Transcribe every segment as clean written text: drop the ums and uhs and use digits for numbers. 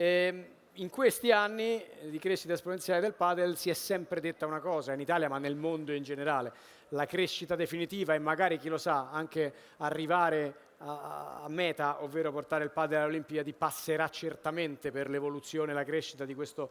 In questi anni di crescita esponenziale del padel si è sempre detta una cosa, in Italia ma nel mondo in generale, la crescita definitiva e magari, chi lo sa, anche arrivare a meta, ovvero portare il padel alle Olimpiadi, passerà certamente per l'evoluzione e la crescita di questo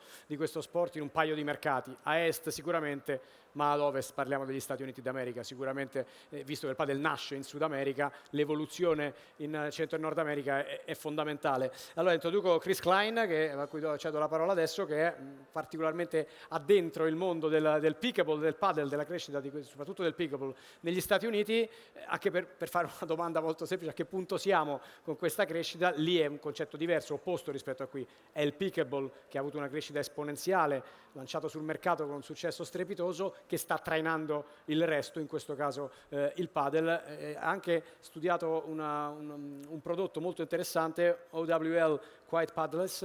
sport in un paio di mercati. A est sicuramente, ma ad ovest parliamo degli Stati Uniti d'America. Sicuramente, visto che il padel nasce in Sud America, l'evoluzione in Centro e Nord America è fondamentale. Allora introduco Chris Klein, a cui cedo la parola adesso, che è particolarmente addentro il mondo del pickleball, del padel, della crescita, soprattutto del pickleball negli Stati Uniti, anche per fare una domanda molto semplice: a che punto siamo con questa crescita? Lì è un concetto diverso, opposto rispetto a qui. È il pickleball che ha avuto una crescita esponenziale, lanciato sul mercato con un successo strepitoso, che sta trainando il resto, in questo caso il padel. Ha anche studiato un prodotto molto interessante, OWL Quiet Paddless.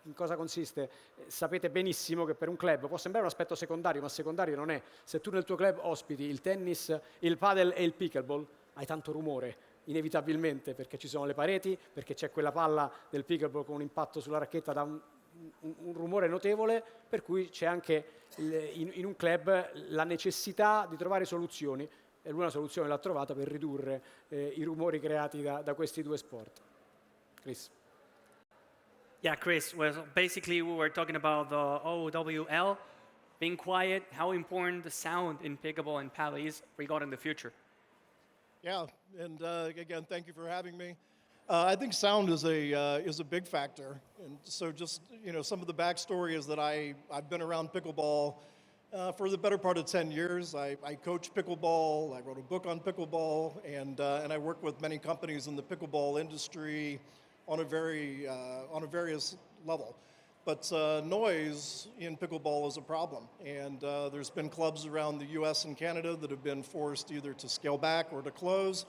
In cosa consiste? Sapete benissimo che per un club può sembrare un aspetto secondario, ma secondario non è. Se tu nel tuo club ospiti il tennis, il padel e il pickleball, hai tanto rumore, inevitabilmente, perché ci sono le pareti, perché c'è quella palla del pickleball con un impatto sulla racchetta da un rumore notevole, per cui c'è anche in un club la necessità di trovare soluzioni, e lui una soluzione l'ha trovata per ridurre i rumori creati da questi due sport. Chris. Yeah, Chris, well, basically we were talking about the OWL, being quiet, how important the sound in pickleball and paddle is regarding the future. Yeah, and again, thank you for having me. I think sound is a big factor, and so just some of the backstory is that I've been around pickleball for the better part of 10 years. I coach pickleball. I wrote a book on pickleball, and I work with many companies in the pickleball industry on a various level. But noise in pickleball is a problem, and there's been clubs around the U.S. and Canada that have been forced either to scale back or to close.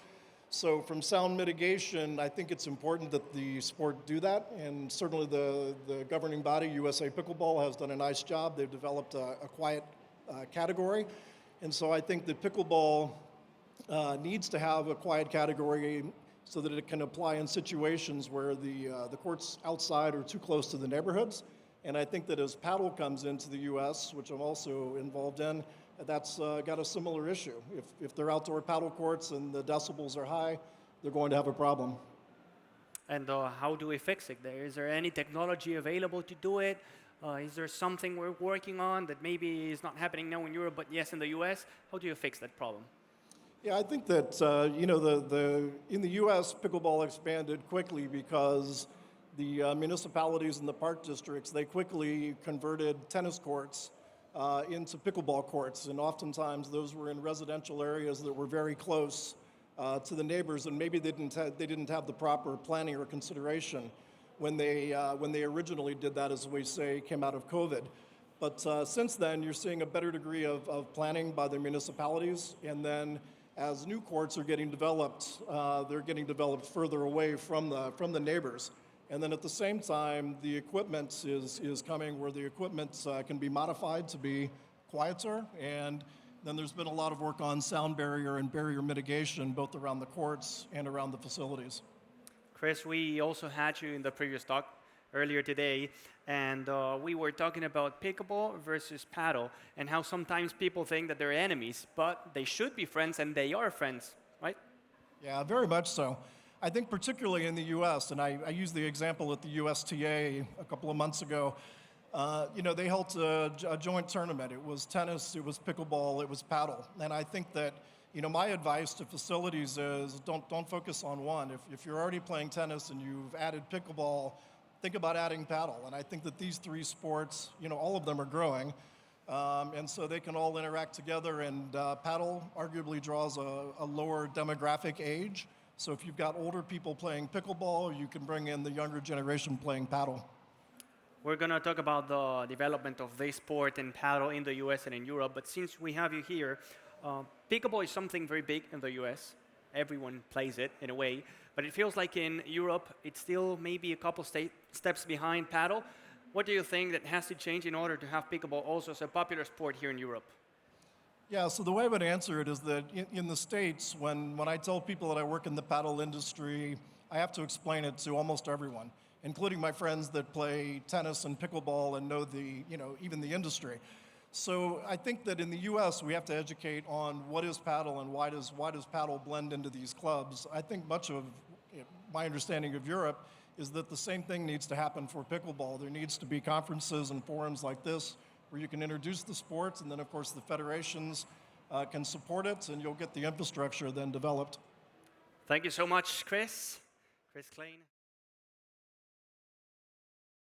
So from sound mitigation, I think it's important that the sport do that, and certainly the governing body, U.S.A. Pickleball, has done a nice job. They've developed a quiet category, and so I think that pickleball needs to have a quiet category so that it can apply in situations where the courts outside are too close to the neighborhoods. And I think that as paddle comes into the U.S., which I'm also involved in, that's got a similar issue. If they're outdoor paddle courts and the decibels are high, they're going to have a problem. And how do we fix it? Is there any technology available to do it? Is there something we're working on that maybe is not happening now in Europe, but yes in the U.S.? How do you fix that problem? Yeah, I think that in the U.S. pickleball expanded quickly because the municipalities and the park districts, they quickly converted tennis courts into pickleball courts, and oftentimes those were in residential areas that were very close to the neighbors, and maybe they didn't have the proper planning or consideration when they originally did that, as we say, came out of COVID. But since then, you're seeing a better degree of planning by the municipalities, and then as new courts are getting developed, they're getting developed further away from the neighbors. And then at the same time, the equipment is coming where the equipment can be modified to be quieter. And then there's been a lot of work on sound barrier and barrier mitigation, both around the courts and around the facilities. Chris, we also had you in the previous talk earlier today, and we were talking about pickleball versus paddle and how sometimes people think that they're enemies, but they should be friends, and they are friends, right? Yeah, very much so. I think particularly in the U.S., and I used the example at the U.S.A. a couple of months ago, they held a joint tournament. It was tennis, it was pickleball, it was paddle. And I think that, my advice to facilities is don't focus on one. If you're already playing tennis and you've added pickleball, think about adding paddle. And I think that these three sports, all of them are growing. And so they can all interact together, and paddle arguably draws a lower demographic age. So if you've got older people playing pickleball, you can bring in the younger generation playing paddle. We're going to talk about the development of this sport and paddle in the US and in Europe, but since we have you here, pickleball is something very big in the US. Everyone plays it in a way, but it feels like in Europe it's still maybe a couple steps behind paddle. What do you think that has to change in order to have pickleball also as a popular sport here in Europe? Yeah, so the way I would answer it is that in the States, when I tell people that I work in the paddle industry, I have to explain it to almost everyone. including my friends that play tennis and pickleball and know the, even the industry. So I think that in the U.S. we have to educate on what is paddle and why does paddle blend into these clubs. I think much of my understanding of Europe is that the same thing needs to happen for pickleball. There needs to be conferences and forums like this where you can introduce the sports, and then of course the federations can support it, and you'll get the infrastructure then developed. Thank you so much, Chris. Chris Klein.